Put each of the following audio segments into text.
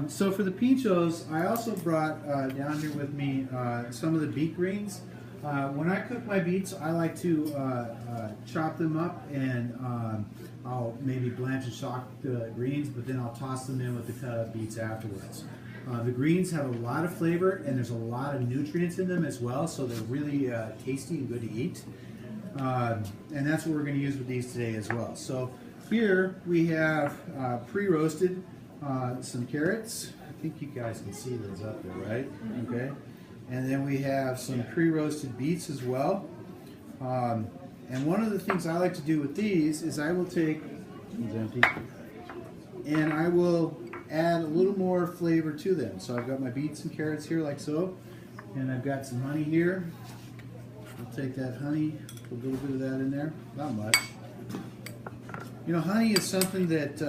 So for the pinchos, I also brought down here with me some of the beet greens. When I cook my beets, I like to chop them up, and I'll maybe blanch and shock the greens, but then I'll toss them in with the cut up beets afterwards. The greens have a lot of flavor, and there's a lot of nutrients in them as well, so they're really tasty and good to eat. And that's what we're going to use with these today as well. So here we have pre-roasted some carrots. I think you guys can see those up there, right? Okay. And then we have some pre-roasted beets as well. And one of the things I like to do with these is I will take these empty, and I will add a little more flavor to them. So I've got my beets and carrots here like so, and I've got some honey here. I'll take that honey, put a little bit of that in there, not much. You know, honey is something that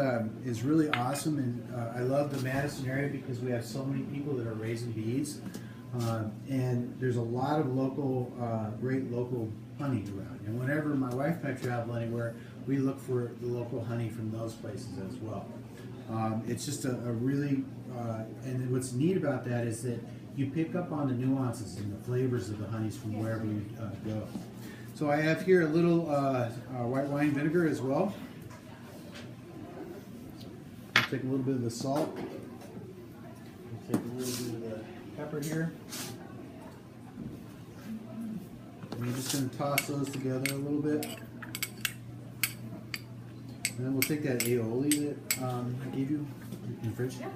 is really awesome, and I love the Madison area because we have so many people that are raising bees, and there's a lot of local, great local honey around. And whenever my wife and I travel anywhere, we look for the local honey from those places as well. It's just a really, and what's neat about that is that you pick up on the nuances and the flavors of the honeys from wherever you go. So I have here a little white wine vinegar as well. I'll take a little bit of the salt. I'll take a little bit of the pepper here. And we're just going to toss those together a little bit. And then we'll take that aioli that I gave you in the fridge. Yes.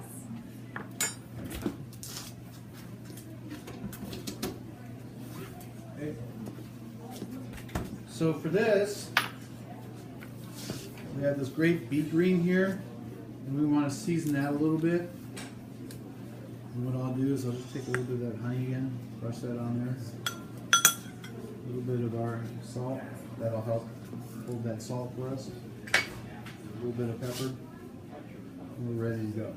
Okay. So for this, we have this great beet green here, and we want to season that a little bit. And what I'll do is I'll just take a little bit of that honey again, brush that on there. A little bit of our salt, that'll help hold that salt for us. A little bit of pepper, and we're ready to go.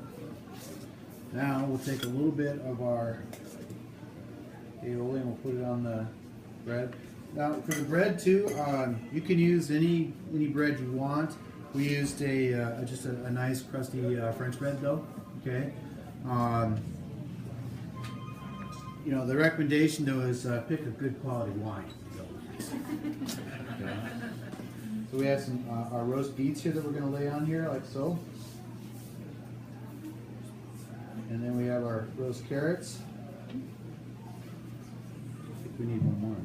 Now we'll take a little bit of our aioli and we'll put it on the bread. Now for the bread too, you can use any bread you want. We used just a nice crusty French bread dough. Okay. You know, the recommendation though is pick a good quality wine. Okay. So we have some our roast beets here that we're going to lay on here like so. And then we have our roast carrots. I think we need one more.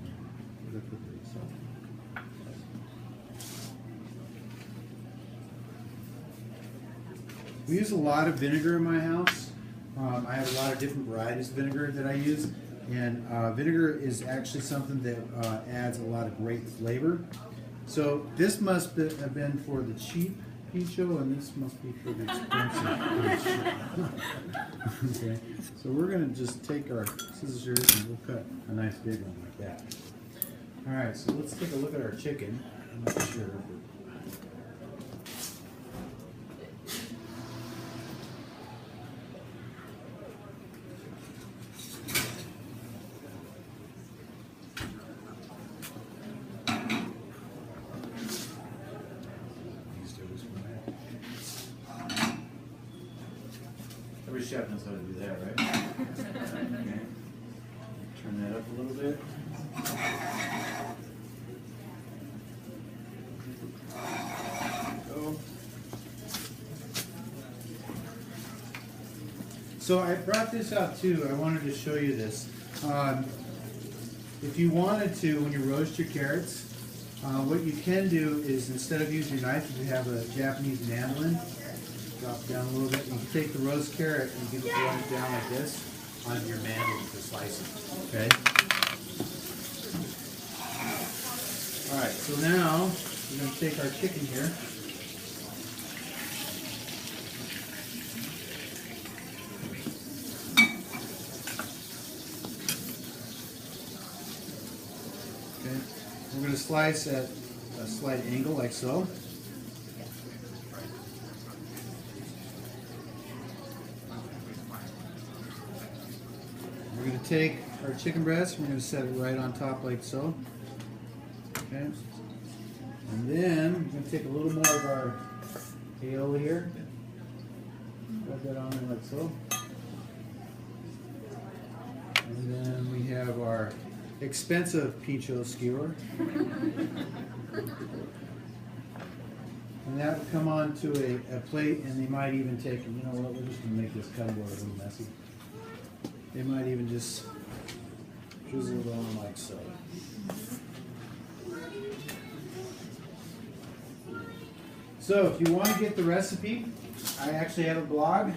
We use a lot of vinegar in my house. I have a lot of different varieties of vinegar that I use. And vinegar is actually something that adds a lot of great flavor. So this must have been for the cheap pincho, and this must be for the expensive pincho. Okay, so we're going to just take our scissors and we'll cut a nice big one like that. All right, so let's take a look at our chicken. I'm not sure. Every chef knows how to do that, right? Okay. Turn that up a little bit. Go. So I brought this out too. I wanted to show you this. If you wanted to, when you roast your carrots, what you can do is instead of using your knife, if you have a Japanese mandolin, drop it down a little bit. You can take the roast carrot and you can run it down like this on your mandolin for slicing. Okay? Alright, so now we're going to take our chicken here. Okay? We're going to slice at a slight angle like so. We're going to take our chicken breast, we're going to set it right on top like so. Okay. And then we're going to take a little more of our aioli here. slide that on there like so. And then we have our expensive pincho skewer. And that would come onto a plate, and they might even take, you know what, we're just going to make this cutting board a little messy. They might even just drizzle it on like so. So if you want to get the recipe, I actually have a blog.